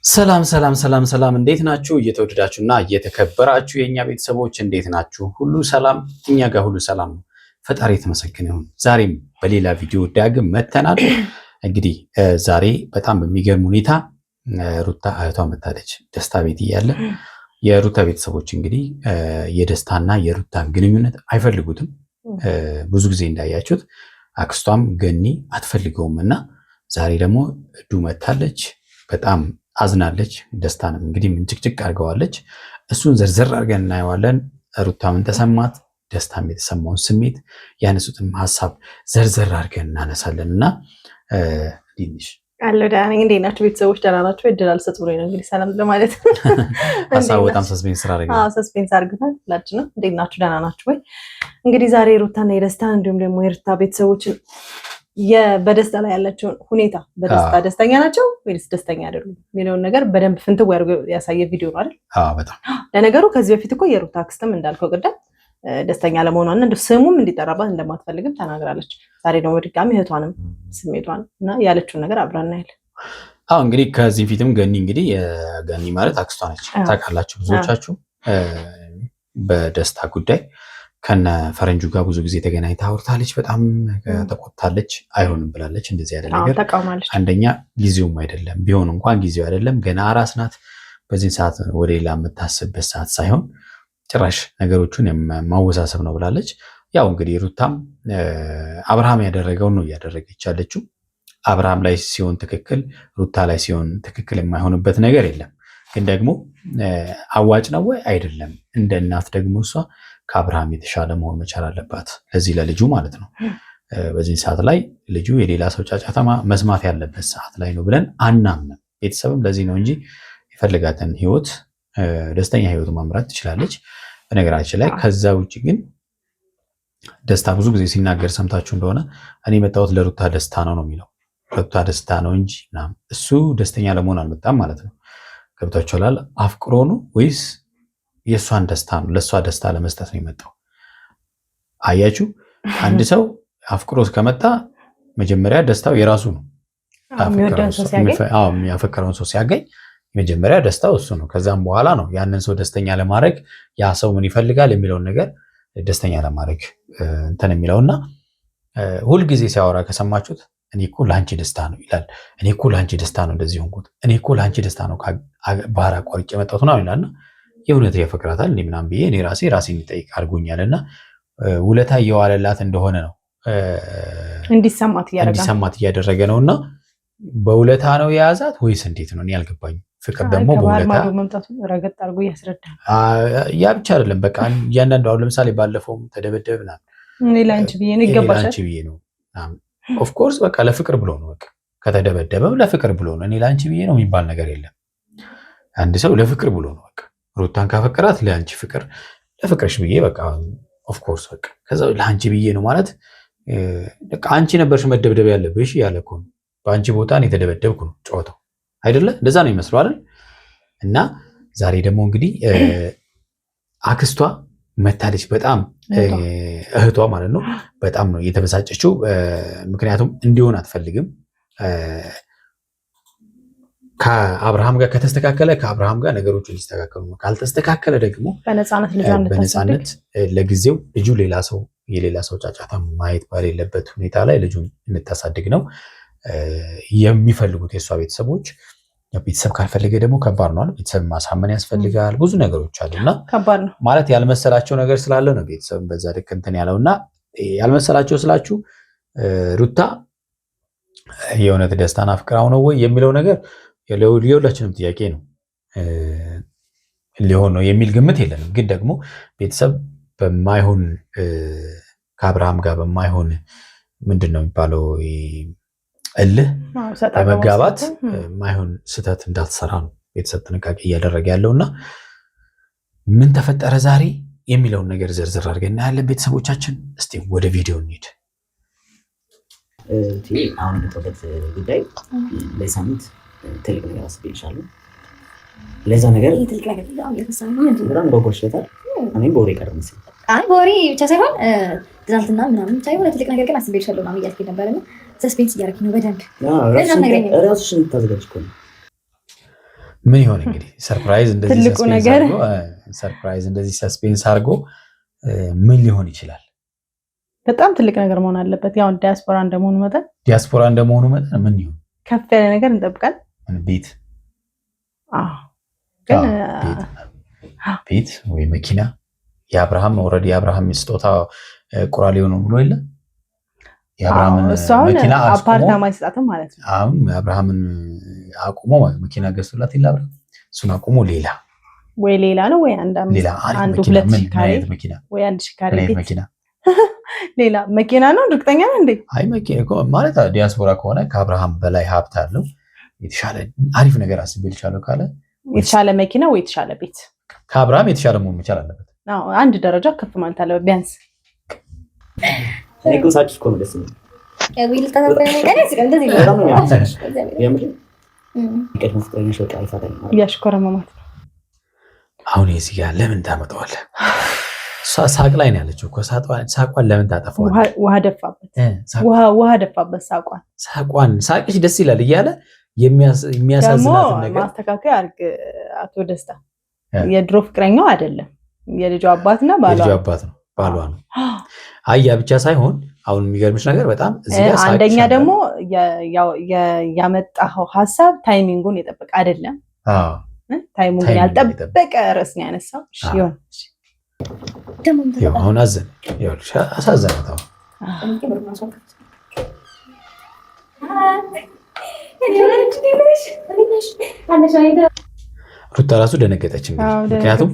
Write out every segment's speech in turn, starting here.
ሰላም እንዴት ናችሁ? እየተወደዳችሁና እየተከበራችሁ የኛ ቤተሰቦች እንዴት ናችሁ? ሁሉ ሰላም? እኛ ጋር ሁሉ ሰላም ነው። ፈጣሪ የተመሰገነ ይሁን። ዛሬም በሌላ ቪዲዮ ዳግም መተናል። እንግዲህ ዛሬ በጣም በሚገርም ሁኔታ ሩታ እህቷ መታለች። ደስታ ቤት እያለ የሩታ ቤተሰቦች እንግዲህ የደስታና የሩታን ግንኙነት አይፈልጉትም። ብዙ ጊዜ እንዳያችሁት አክስቷም ገኒ አትፈልገውም እና ዛሬ ደግሞ እዱ መታለች። በጣም አዝናለች። ደስታንም እንግዲህ ምንጭቅጭቅ አድርገዋለች። እሱን ዘርዘር አድርገን እናየዋለን። ሩታ ምን ተሰማት፣ ደስታም የተሰማውን ስሜት ያነሱትን ሀሳብ ዘርዘር አድርገን እናነሳለን እና ዲንሽ አለው ዳኒ እንዴት ናችሁ ቤተሰቦች? ደህና ናችሁ? እድል አልሰጥ ብሎኝ ነው እንግዲህ ሰላም ለማለት ሀሳቡ በጣም ሰስፔንስ አድርገን ሰስፔንስ አድርገን ሁላችንም እንዴት ናችሁ? ደህና ናችሁ ወይ? እንግዲህ ዛሬ ሩታና የደስታ እንዲሁም ደግሞ የሩታ ቤተሰቦችን በደስታ ላይ ያላቸውን ሁኔታ በደስታ ደስተኛ ናቸው ወይስ ደስተኛ አይደሉም የሚለውን ነገር በደንብ ፍንትው ያሳየ ቪዲዮ ነው አይደል? በጣም ለነገሩ ከዚህ በፊት እኮ የሩታ አክስትም እንዳልከው ቅድም ደስተኛ ለመሆኗን እንደ ስሙም እንዲጠራባት እንደማትፈልግም ተናግራለች። ዛሬ ደግሞ በድጋሚ እህቷንም ስሜቷን እና ያለችውን ነገር አብረን እናያለን። እንግዲህ ከዚህ ፊትም ገኒ እንግዲህ ገኒ ማለት አክስቷ ነች ታውቃላችሁ ብዙዎቻችሁ። በደስታ ጉዳይ ከነ ፈረንጁ ጋር ብዙ ጊዜ ተገናኝታ አውርታለች። በጣም ተቆጥታለች። አይሆንም ብላለች። እንደዚህ ያለ ነገር አንደኛ ጊዜውም አይደለም፣ ቢሆን እንኳን ጊዜው አይደለም። ገና አራስ ናት። በዚህ ሰዓት ወደ ሌላ የምታስብበት ሰዓት ሳይሆን ጭራሽ ነገሮቹን ማወሳሰብ ነው ብላለች። ያው እንግዲህ ሩታም አብርሃም ያደረገውን ነው እያደረገች ያለችው። አብርሃም ላይ ሲሆን ትክክል፣ ሩታ ላይ ሲሆን ትክክል የማይሆንበት ነገር የለም። ግን ደግሞ አዋጭ ነው ወይ አይደለም። እንደ እናት ደግሞ እሷ ከአብርሃም የተሻለ መሆን መቻል አለባት፣ ለዚህ ለልጁ ማለት ነው። በዚህ ሰዓት ላይ ልጁ የሌላ ሰው ጫጫታ መስማት ያለበት ሰዓት ላይ ነው ብለን አናምንም። ቤተሰብም ለዚህ ነው እንጂ የፈልጋትን ህይወት ደስተኛ ህይወት ማምራት ትችላለች። በነገራችን ላይ ከዛ ውጭ ግን ደስታ ብዙ ጊዜ ሲናገር ሰምታችሁ እንደሆነ እኔ የመጣሁት ለሩታ ደስታ ነው የሚለው። ሩታ ደስታ ነው እንጂ እሱ ደስተኛ ለመሆን አልመጣም ማለት ነው። ገብታችኋል? አፍቅሮ ነው ወይስ የእሷን ደስታ ነው ለእሷ ደስታ ለመስጠት ነው የመጣው? አያችሁ፣ አንድ ሰው አፍቅሮ ከመጣ መጀመሪያ ደስታው የራሱ ነው። የሚያፈቅረውን ሰው ሲያገኝ መጀመሪያ ደስታው እሱ ነው። ከዛም በኋላ ነው ያንን ሰው ደስተኛ ለማድረግ ያ ሰው ምን ይፈልጋል የሚለውን ነገር ደስተኛ ለማድረግ እንትን የሚለውና ሁልጊዜ ሲያወራ ከሰማችሁት እኔ እኮ ለአንቺ ደስታ ነው ይላል። እኔ እኮ ለአንቺ ደስታ ነው እንደዚህ ሆንኩት፣ እኔ እኮ ለአንቺ ደስታ ነው ባህር አቋርጬ የመጣሁት ነው ይላልና የእውነት ያፈቅራታል እኔ ምናምን ብዬ እኔ ራሴ እንዲጠይቅ አድርጎኛልና ውለታ እየዋለላት እንደሆነ ነው እንዲሰማት እያደረገ ነውና በውለታ ነው የያዛት ወይስ እንዴት ነው? እኔ አልገባኝም። ፍቅር ደግሞ በውለታ ረገጥ አድርጎ ያስረዳል። ያ ብቻ አይደለም። በቃ እያንዳንዱ አሁን ለምሳሌ ባለፈውም ተደበደብ ምናምን እኔ ላንቺ ብዬ ነው ይገባሻል፣ ላንቺ ብዬ ነው ኦፍ ኮርስ በቃ ለፍቅር ብሎ ነው። በቃ ከተደበደበም ለፍቅር ብሎ ነው። እኔ ላንቺ ብዬ ነው የሚባል ነገር የለም። አንድ ሰው ለፍቅር ብሎ ነው። በቃ ሩታን ካፈቀራት ለአንቺ ፍቅር ለፍቅርሽ ብዬ በቃ ኦፍ ኮርስ በቃ ከዛ ለአንቺ ብዬ ነው ማለት በቃ አንቺ ነበርሽ መደብደብ ያለብሽ ያለ እኮ ነው። በአንቺ ቦታ ነው የተደበደብኩ ነው ጨዋታው አይደለ? እንደዛ ነው ይመስለው አይደል? እና ዛሬ ደግሞ እንግዲህ አክስቷ መታለች። በጣም እህቷ ማለት ነው። በጣም ነው የተበሳጨችው። ምክንያቱም እንዲሆን አትፈልግም። ከአብርሃም ጋር ከተስተካከለ ከአብርሃም ጋር ነገሮች እንዲስተካከሉ ነው። ካልተስተካከለ ደግሞ በነፃነት ለጊዜው ልጁ የሌላ ሰው ጫጫታ ማየት ባሌለበት ሁኔታ ላይ ልጁን እንታሳድግ ነው የሚፈልጉት የእሷ ቤተሰቦች። ቤተሰብ ካልፈለገ ደግሞ ከባድ ነው። ቤተሰብ ማሳመን ያስፈልጋል። ብዙ ነገሮች አሉና ከባድ ነው ማለት ያልመሰላቸው ነገር ስላለ ነው ቤተሰብ በዛ ልክ እንትን ያለውና ያልመሰላቸው ስላችሁ ሩታ የእውነት ደስታን አፍቅራው ነው ወይ የሚለው ነገር የሁላችንም ጥያቄ ነው። ሊሆን ነው የሚል ግምት የለንም። ግን ደግሞ ቤተሰብ በማይሆን ከአብርሃም ጋር በማይሆን ምንድን ነው የሚባለው እልህ በመጋባት ማይሆን ስህተት እንዳትሰራ ነው ቤተሰብ ጥንቃቄ እያደረገ ያለውና ምን ተፈጠረ ዛሬ የሚለውን ነገር ዝርዝር አድርገን እናያለን። ቤተሰቦቻችን እስቲ ወደ ቪዲዮ እንሂድ። አሁን የመጣበት ጉዳይ ለሳምንት ትልቅ ነገር አስቤልሻለሁ። ለዛ ነገር ትልቅ ነገር በጣም ጓጓሽለታል። እኔም በወሬ ቀረ መሰለኝ። በወሬ ብቻ ሳይሆን ትናንትና ምናምን ሳይሆን ትልቅ ነገር ግን አስቤልሻለሁ ምናምን እያልኩኝ ነበርና ሰስፔንስ እያደረግኝ ነው በደንብ ራስሽን ታዘጋጅ እኮ ነው ምን ይሆን እንግዲህ ሰርፕራይዝ እንደዚህ ሰስፔንስ አድርጎ ምን ሊሆን ይችላል? በጣም ትልቅ ነገር መሆን አለበት። ያው ዲያስፖራ እንደመሆኑ መጠን ምን ይሆን ከፍ ያለ ነገር እንጠብቃለን። ቤት ቤት ወይ መኪና የአብርሃም ኦልሬዲ የአብርሃም ስጦታ ቁራሌው ነው ብሎ የለ የአብርሃምን መኪና አፓርታማ ይሰጣት ማለት ነው። አሁን አብርሃምን አቁሞ መኪና ገዝቶላት ይላል። እሱን አቁሞ ሌላ ነው ወይ አንድ ሁለት ሽካሬ መኪና ወይ አንድ ሽካሬ መኪና ሌላ መኪና ነው። እርግጠኛ ነህ እንዴ? አይ መኪና ማለት ዲያስፖራ ከሆነ ከአብርሃም በላይ ሀብት አለው የተሻለ አሪፍ ነገር አስቤልሻለሁ ካለ የተሻለ መኪና ወይ የተሻለ ቤት ከአብርሃም የተሻለ መሆን መቻል አለበት። አንድ ደረጃ ከፍ ማለት አለበት ቢያንስ። እያሽኮረመማት ነው። አሁን የዚህ ጋር ለምን ታመጣዋለህ? ሳቅ ላይ ነው ያለችው እኮ ሳቋን ለምን ታጠፋዋለህ? ውሃ ደፋበት ሳቅሽ ደስ ይላል እያለ የሚያሳዝናትን ነገር ማስተካከያ አድርግ። አቶ ደስታ የድሮ ፍቅረኛው አይደለም፣ የልጁ አባትና ባሏ ነው። አያ ብቻ ሳይሆን አሁን የሚገርምሽ ነገር በጣም እዚህ ጋር አንደኛ ደግሞ ያመጣው ሀሳብ ታይሚንጉን የጠበቀ አይደለም። ታይሚንጉን ያልጠበቀ ርዕስ ነው ያነሳው። አሁን አሳዘናት። ሩታ ራሱ ደነገጠች። ምክንያቱም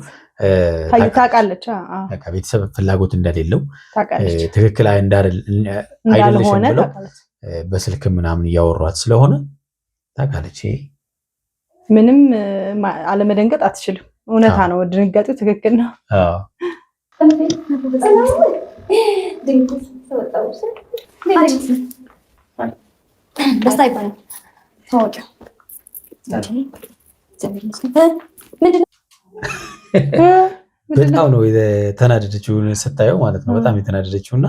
ታውቃለች ቤተሰብ ፍላጎት እንደሌለው ትክክል አይደለሽም ብለው በስልክ ምናምን እያወሯት ስለሆነ ታውቃለች። ምንም አለመደንገጥ አትችልም። እውነታ ነው። ድንጋጤው ትክክል ነው። ደስታ ይባላል ታወቂው። በጣም ነው የተናደደችው ስታየው ማለት ነው። በጣም የተናደደችው እና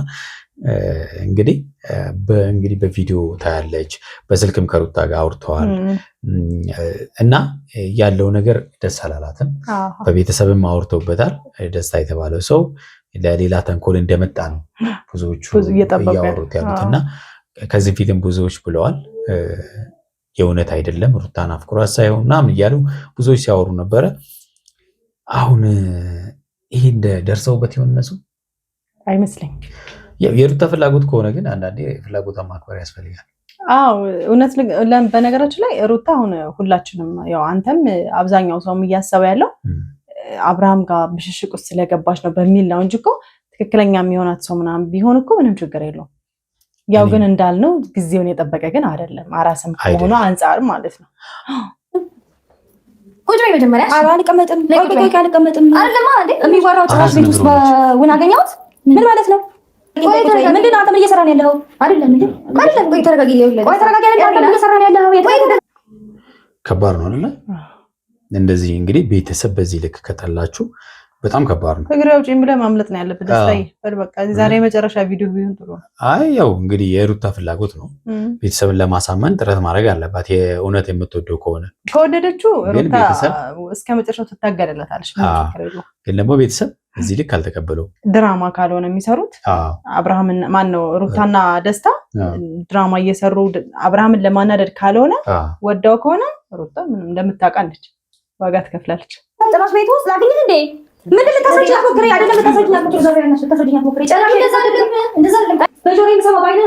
እንግዲህ በቪዲዮ ታያለች። በስልክም ከሩታ ጋር አውርተዋል እና ያለው ነገር ደስ አላላትም። በቤተሰብም አውርተውበታል። ደስታ የተባለው ሰው ለሌላ ተንኮል እንደመጣ ነው ብዙዎቹ እያወሩት ያሉት እና ከዚህ ፊትም ብዙዎች ብለዋል የእውነት አይደለም ሩታን አፍቅሯት ሳይሆን ምናምን እያሉ ብዙዎች ሲያወሩ ነበረ። አሁን ይሄ ደርሰውበት ይሆን እነሱ አይመስለኝም። የሩታ ፍላጎት ከሆነ ግን አንዳንዴ ፍላጎቷን ማክበር ያስፈልጋል። እውነት በነገራችን ላይ ሩታ አሁን ሁላችንም ያው አንተም አብዛኛው ሰውም እያሰበ ያለው አብርሃም ጋር ብሽሽቅ ውስጥ ስለገባች ነው በሚል ነው እንጂ እኮ ትክክለኛ የሚሆናት ሰው ምናምን ቢሆን እኮ ምንም ችግር የለውም። ያው ግን እንዳልነው ጊዜውን የጠበቀ ግን አይደለም። አራስም ከሆነ አንጻር ማለት ነው። ቁጭ በይ መጀመሪያ። አልቀመጥም አይደለም አይደል? የሚወራው ጭራሽ ቤት ውስጥ በውን አገኘሁት። ምን ማለት ነው? ምንድን ነው አንተ ምን እየሰራን ያለው? አይደለም እንዴ? አይደለም። ቆይ ተረጋጊ። ቆይ ተረጋጊ። አንተ ምን እየሰራን ያለው? ከባድ ነው አይደል? እንደዚህ እንግዲህ ቤተሰብ በዚህ ልክ ከጠላችሁ በጣም ከባድ ነው። እግሬ አውጪኝ ብለህ ማምለጥ ነው ያለበት። ደስታዬ በቃ ዛሬ የመጨረሻ ቪዲዮ ቢሆን ጥሩ ነው። አይ ያው እንግዲህ የሩታ ፍላጎት ነው። ቤተሰብን ለማሳመን ጥረት ማድረግ አለባት። የእውነት የምትወደው ከሆነ ከወደደችው ሩታ እስከ መጨረሻው ትታገለታለች። ግን ደግሞ ቤተሰብ እዚህ ልክ አልተቀበለው። ድራማ ካልሆነ የሚሰሩት አብርሃምን ማን ነው ሩታና ደስታ ድራማ እየሰሩ አብርሃምን ለማናደድ ካልሆነ ወዳው ከሆነ ሩታ ምንም እንደምታውቃለች ዋጋ ትከፍላለች። ጭራሽ ቤት ውስጥ ላግኝት እንዴ? ምንድን ልታስረጅኝ አትሞክሪ። አይደለም ልታስረጅኝ አትሞክሪ። ልታስረጅኝ አትሞክሪ። ጭራሽ እንደዛ አይደለም። በጆሮዬ የምሰማው ባይኔ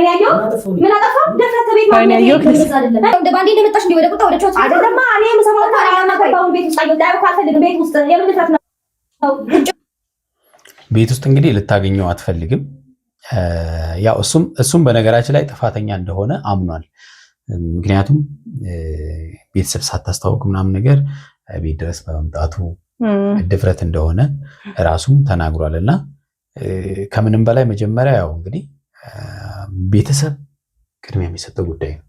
ያየው ምን አጠፋ? ደፍረት ቤት ማለት ነው። እንደዛ አይደለም። እንደ ባንዴ እንደመጣሽ እንደ ወደ ቁጣ ወደ ጮት አይደለም። እኔ የምሰማው ታሪያና ባውን ቤት ውስጥ አየው። ዳይው ካልፈልግም ቤት ውስጥ የምን ድፍረት ነው? ቤት ውስጥ እንግዲህ ልታገኘው አትፈልግም። ያው እሱም በነገራችን ላይ ጥፋተኛ እንደሆነ አምኗል። ምክንያቱም ቤተሰብ ሳታስታውቅ ምናምን ነገር ቤት ድረስ በመምጣቱ ድፍረት እንደሆነ ራሱም ተናግሯል። እና ከምንም በላይ መጀመሪያ ያው እንግዲህ ቤተሰብ ቅድሚያ የሚሰጠው ጉዳይ ነው።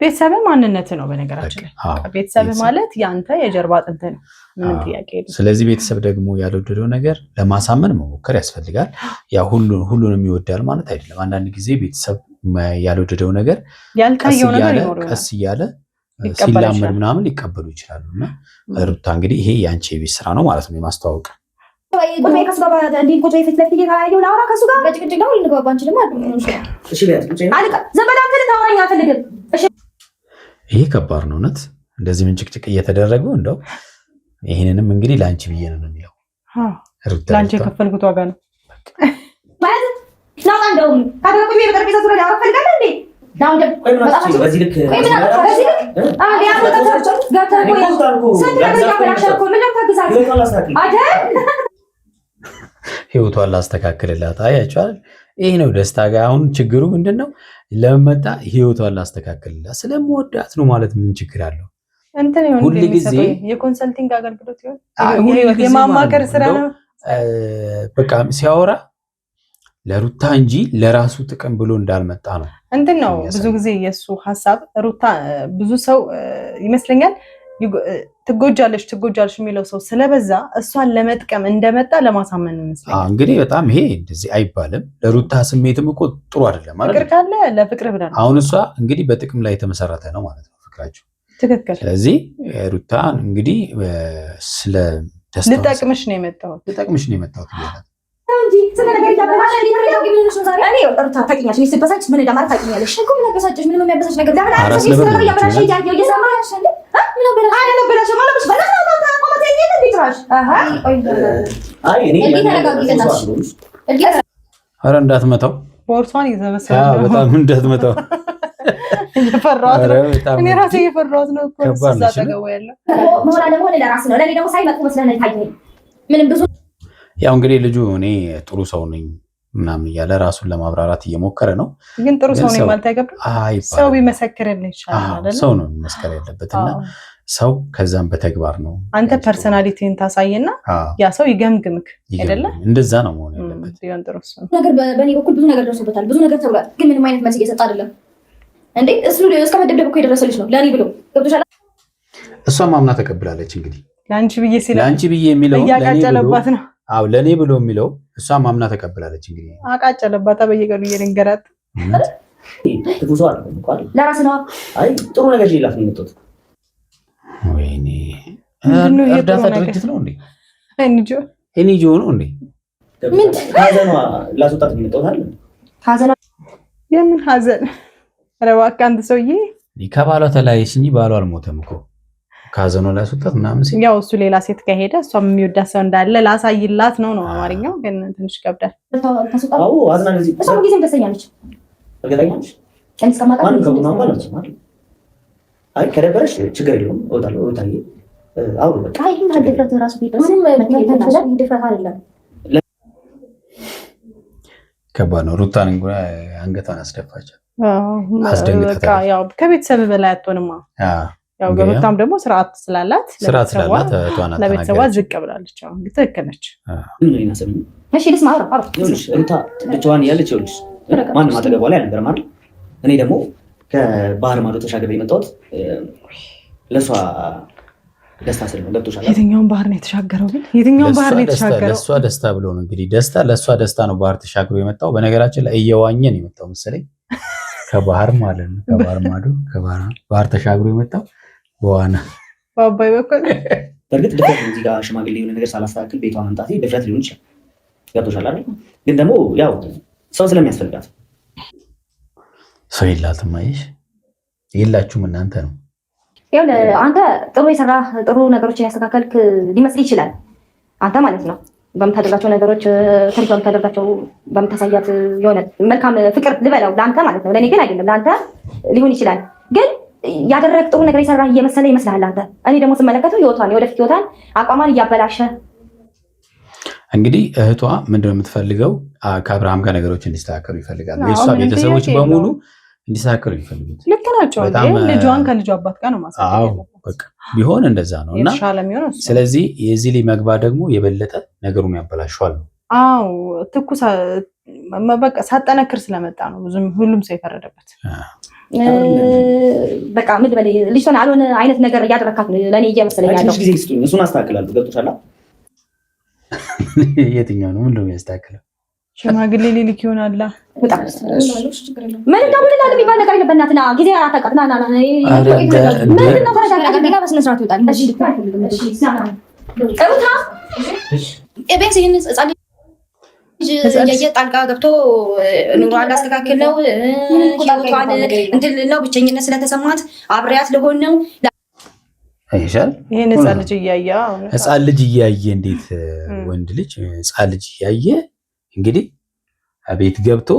ቤተሰብ ማንነት ነው። በነገራችን ላይ ቤተሰብ ማለት ያንተ የጀርባ አጥንት ነው። ምንም ጥያቄ የለም። ስለዚህ ቤተሰብ ደግሞ ያልወደደው ነገር ለማሳመን መሞከር ያስፈልጋል። ያው ሁሉንም ይወዳል ማለት አይደለም። አንዳንድ ጊዜ ቤተሰብ ያልወደደው ነገር ያልታየው ነገር ቀስ እያለ ሲላመድ ምናምን ሊቀበሉ ይችላሉ። እና ሩታ እንግዲህ ይሄ የአንቺ የቤት ስራ ነው ማለት ነው የማስተዋወቅ። ይሄ ከባድ ነው እውነት እንደዚህ ምንጭቅጭቅ እየተደረገው እንደው ይሄንንም እንግዲህ ለአንቺ ብዬ ነው የሚለው ለአንቺ የከፈልኩት ዋጋ ነው። ህይወቷን ላስተካክልላት አያችኋል። ይሄ ነው ደስታ ጋር አሁን ችግሩ ምንድነው? ለመጣ ህይወቷን ላስተካክልላት ስለምወዳት ነው ማለት ምን ችግር አለው? እንትን ይሁን ሁሉ ጊዜ የኮንሰልቲንግ አገልግሎት ይሁን የማማከር ስራ ነው። በቃ ሲያወራ ለሩታ እንጂ ለራሱ ጥቅም ብሎ እንዳልመጣ ነው። እንትን ነው ብዙ ጊዜ የሱ ሐሳብ ሩታ ብዙ ሰው ይመስለኛል ትጎጃለሽ የሚለው ሰው ስለበዛ እሷን ለመጥቀም እንደመጣ ለማሳመን ይመስለኛል። እንግዲህ በጣም ይሄ እንደዚህ አይባልም። ለሩታ ስሜትም እኮ ጥሩ አይደለም ማለት ፍቅር ካለ ለፍቅር ብለን አሁን እሷ እንግዲህ በጥቅም ላይ የተመሰረተ ነው ማለት ነው ፍቅራቸው። ትክክል። ስለዚህ ሩታ እንግዲህ ስለ ደስታ ልጠቅምሽ ነው የመጣሁት ይላል እንጂ ስለነገር ያበላሽ እኔ ሩታ ታውቂኛለሽ፣ እኔ ስበሳጭ ምን እንደማለት ታውቂኛለሽ እኮ ምን ያበሳጭሽ? ምንም የሚያበሳጭ ነገር ለምን አራስ ነገር ያበላሽ ያየው እየሰማሽ አይደል? ምን አበላሽ አበላሽ ማለት ነው ማለት ነው እንዴ ትራሽ አይ እኔ ኧረ እንዳትመታው ቦርሷን ይዘበሰበ በጣም እንዳትመታው እየፈራሁት ነው። እኔ ራሴ እየፈራሁት ነው እኮ እዛ ተገው ያለው ሞራ ደግሞ ለራስ ነው ለኔ ደግሞ ሳይመጣ መስለኝ ታየኝ ምንም ብዙ ያው እንግዲህ ልጁ እኔ ጥሩ ሰው ነኝ ምናምን እያለ ራሱን ለማብራራት እየሞከረ ነው። ግን ጥሩ ሰው ነኝ ማለት አይገባም። ሰው ቢመሰክርልኝ ይችላል አይደል? ሰው ነው መመስከር ያለበትና ሰው ከዛም በተግባር ነው። አንተ ፐርሰናሊቲን ታሳየና ያ ሰው ይገምግምክ አይደለ? እንደዛ ነው መሆን ያለበት። ያን ጥሩ ሰው ነገር በእኔ በኩል ብዙ ነገር ደርሶበታል፣ ብዙ ነገር ተብሏል። ግን ምንም አይነት መልስ እየሰጠ አይደለም እንዴ? እሱ እስከ መደብደብ እኮ የደረሰልሽ ነው ለኔ ብሎ ገብቶሻል። እሷ ማምና ተቀብላለች። እንግዲህ ለአንቺ ብዬ የሚለው እያቃጨለባት ነው። አው ለኔ ብሎ የሚለው እሷ ማምና ተቀብላለች። እንግዲህ አቃጨለባት በየቀኑ እየነገራት ትጉዟል እንኳን ለራስ ነው። አይ ጥሩ ነገር ይላፍ ነው የመጣሁት። ወይኔ እርዳታ ድርጅት ነው እንዴ? ኤንጂኦ ነው እንዴ? ምን ሀዘኗ ላስወጣት ነው የመጣሁት አይደል? ሀዘኗ የምን ሀዘን? ኧረ እባክህ አንተ ሰውዬ ከባሏ ተለያየች እንጂ ባሏ አልሞተም እኮ ካዘኖ ላይ አስወጣት ምናምን ሲል ያው እሱ ሌላ ሴት ከሄደ እሷም የሚወዳት ሰው እንዳለ ላሳይላት ነው አማርኛው። ግን ትንሽ ይከብዳል። አዎ አዝና ለዚህ እሷ ጊዜም ደስተኛ ነች። እርግጠኛ ነች? ማንም ከቡ ነው ማለት ነው። አይ ከደበረሽ ችግር የለውም እወጣለሁ። እወጣዬ አዎ በቃ አይ ይሄን ድፍረት ራሱ ቢደርስ ምንም ድፍረት አይደለም። ከባድ ነው። ሩታን አንገቷን አስደፋቻት። በቃ ያው ከቤተሰብ በላይ አትሆንማ። ያው ሩታም ደግሞ ስርዓት ስላላት ለቤተሰቧ ዝቅ ብላለች። አሁን ትክክል ነች። እሺ ልስማ አውራ ሩታ ብቻዋን ያለች ይኸውልሽ ማንም አጠገቧ ላይ አልነበረም አይደል? እኔ ደግሞ ከባህር ማዶ ተሻግሬ የመጣሁት ለእሷ ደስታ ስል ነው። ገብቶሻል? የትኛውን ባህር ነው የተሻገረው? ግን የትኛውን ባህር ነው የተሻገረው? ለእሷ ደስታ ብሎ ነው እንግዲህ ደስታ ለእሷ ደስታ ነው ባህር ተሻግሮ የመጣው። በነገራችን ላይ እየዋኘ ነው የመጣው መሰለኝ ከባህር ማለት ነው። ከባህር ማዶ ባህር ተሻግሮ የመጣው በዋና በአባይ በኩል በእርግጥ ድፍረት እዚህ ጋር ሽማግሌ የሆነ ነገር ሳላስተካክል ቤቷ መምጣቴ ድፍረት ሊሆን ይችላል። ገብቶሻል አይደል? ግን ደግሞ ያው ሰው ስለሚያስፈልጋት ሰው የላትም። አይሽ የላችሁም እናንተ ነው። ይኸውልህ አንተ ጥሩ የሰራ ጥሩ ነገሮችን ያስተካከልክ ሊመስል ይችላል። አንተ ማለት ነው በምታደርጋቸው ነገሮች ከሪቷ በምታደርጋቸው በምታሳያት የሆነ መልካም ፍቅር ልበለው ለአንተ ማለት ነው። ለእኔ ግን አይደለም፣ ለአንተ ሊሆን ይችላል። ግን ያደረግ ጥሩ ነገር የሰራ እየመሰለ ይመስልሃል አንተ። እኔ ደግሞ ስመለከተው ህይወቷን የወደፊት ህይወቷን አቋሟን እያበላሸ እንግዲህ እህቷ ምንድነው የምትፈልገው? ከአብርሃም ጋር ነገሮች እንዲስተካከሉ ይፈልጋሉ። የእሷ ቤተሰቦች በሙሉ እንዲስተካከሉ ይፈልጉት። ልክ ናቸው። ልጇን ከልጇ አባት ጋር ነው ማሳደግ በቃ ቢሆን እንደዛ ነው። እና ስለዚህ የዚህ ላይ መግባት ደግሞ የበለጠ ነገሩን ያበላሸዋል ነው። አዎ ትኩስ በቃ ሳጠነክር ስለመጣ ነው ሁሉም ሰው የፈረደበት። በቃ ምን ልበል ልጅቷን አልሆነ አይነት ነገር እያደረካት ነው ለእኔ እየመሰለኝ ያለው። ጊዜ እሱን አስተካክላለሁ። ገብቶሻል? የትኛው ነው ምንድነው የሚያስተካክለው? ሽማግሌ ሊልክ ይሆናል። ምን እንደምን የሚባል ነገር የለም። በእናትህ ና ጊዜ አታውቃት። ና ምንድን ነው ተረጋጋ። በስነ ስርዓት ይወጣል። ቢያንስ ይህን ህፃን ልጅ ጣልቃ ገብቶ ኑሯን ላስተካክል ነው ህይወቷን እንትን ነው ብቸኝነት ስለተሰማት አብሬያት ልሆን ነው አይሻል። ይሄን ህፃን ልጅ እያየ እንዴት ወንድ ልጅ ህፃን ልጅ እያየ እንግዲህ ቤት ገብቶ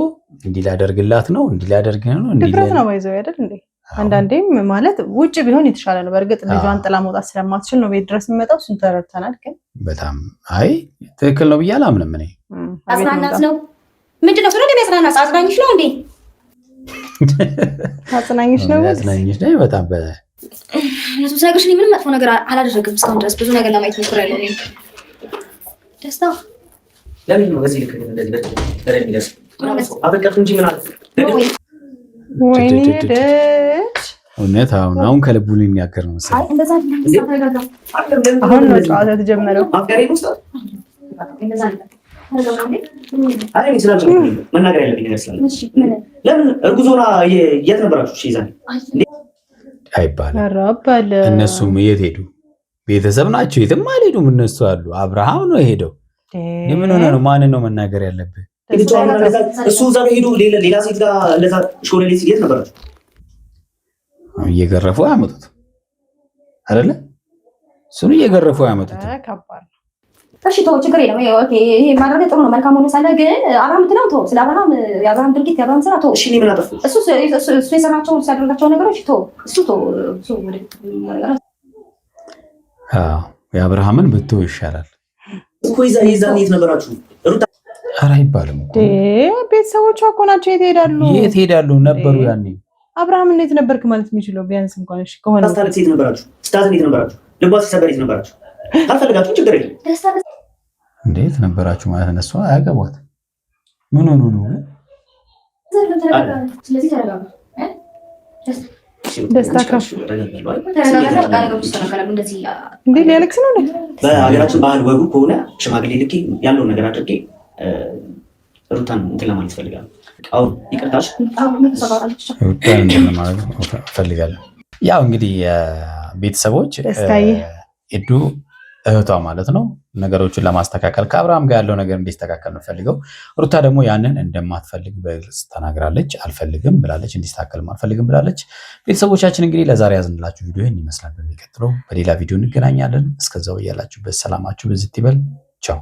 እንዲህ ላደርግላት ነው እንዲህ ላደርግ ነው እንዲህ ድፍረት ነው ባይዘው አይደል እንዴ? አንዳንዴም ማለት ውጭ ቢሆን የተሻለ ነው። በእርግጥ ልጇን ጥላ መውጣት ስለማትችል ነው ቤት ድረስ የሚመጣው። እሱን ተረድተናል። ግን በጣም አይ ትክክል ነው ብዬ አላምንም እኔ። አጽናናት ነው ምንድን ነው ስለዚህ የሚያጽናናት? አጽናኝሽ ነው እንዴ? አጽናኝሽ ነው በጣም እነሱ ሳይጎሽ ምንም መጥፎ ነገር አላደረግም እስካሁን ድረስ ብዙ ነገር ለማየት ሞክሬያለሁ። እኔ ደስታ ለምን ነው በዚህ ልክ እንደዚህ በተለይ የሚደርስ አበቃት እንጂ ምን አለ ወይኔ ደስ እውነት አሁን ከልቡ የሚያገር ነው መሰለኝ። አይ እንደዛ አሁን ነው ጨዋታ የተጀመረው። አፍቃሪ ነው ስታ እንደዛ አይ ስለምን መናገር ያለብኝ ነገር ስላለ ለምን እርጉዝ ሆና የት ነበራችሁ? እሺ ይዛል አይባልም። እነሱም የት ሄዱ? ቤተሰብ ናቸው። የትም አልሄዱም። እነሱ አሉ። አብርሃም ነው የሄደው። ምን ሆነ ነው? ማንን ነው መናገር ያለብህ? እሱ እዛ ሄዱ። ሌላ ሴት ጋር ለዛ ሾለ ሌት የት ነበራችሁ? እየገረፉ ያመጡት አይደለ? እሱን እየገረፉ ያመጡት። እሺ ተው፣ ችግር የለም። ይሄ ማድረግ ጥሩ ነው፣ መልካም ሆኖ ሳለ ግን አብርሃም ትለው ተው። ስለ አብርሃም የአብርሃም ድርጊት የአብርሃም ስራ ተው። እሺ እኔ ምን አጠፋሁ? እሱ የሰራቸውን ሲያደርጋቸው ነገሮች ተው። እሱ ተው። የአብርሃምን ብትው ይሻላል እኮ። ይዛን የት ነበራችሁ? ኧረ አይባልም እኮ ቤተሰቦቿ እኮ ናቸው። የት ሄዳሉ? የት ሄዳሉ ነበሩ ያኔ። አብርሃም እንዴት ነበርክ ማለት የሚችለው ቢያንስ እንኳን እሺ ከሆነ ስታለቅስ የት ነበራችሁ? ስታዝን የት ነበራችሁ? ልቧ ሲሰበር የት ነበራችሁ? ካልፈለጋችሁ ችግር የለም። እንዴት ነበራችሁ ማለት እነሱ አያገቧት። ምን ሆኑ ነው? ስለዚህ ተረጋጋ። ደስታ ከፍ እንዴ ሊያለቅስ ነው እንዴ? በሀገራችን ባህል ወጉ ከሆነ ሽማግሌ ልኬ ያለውን ነገር አድርጌ ሩታን እንትን ለማለት እፈልጋለሁ። አሁን ይቅርታሽ ሩታን እንትን ለማለት እፈልጋለሁ። ያው እንግዲህ ቤተሰቦች ኤዱ እህቷ ማለት ነው ነገሮችን ለማስተካከል ከአብርሃም ጋር ያለው ነገር እንዲስተካከል ነው ፈልገው። ሩታ ደግሞ ያንን እንደማትፈልግ በግልጽ ተናግራለች። አልፈልግም ብላለች፣ እንዲስተካከልም አልፈልግም ብላለች። ቤተሰቦቻችን እንግዲህ ለዛሬ ያዝንላችሁ ቪዲዮ ይህን ይመስላል። በሚቀጥለው በሌላ ቪዲዮ እንገናኛለን። እስከዛው እያላችሁበት ሰላማችሁ ብዝት ይበል። ቻው።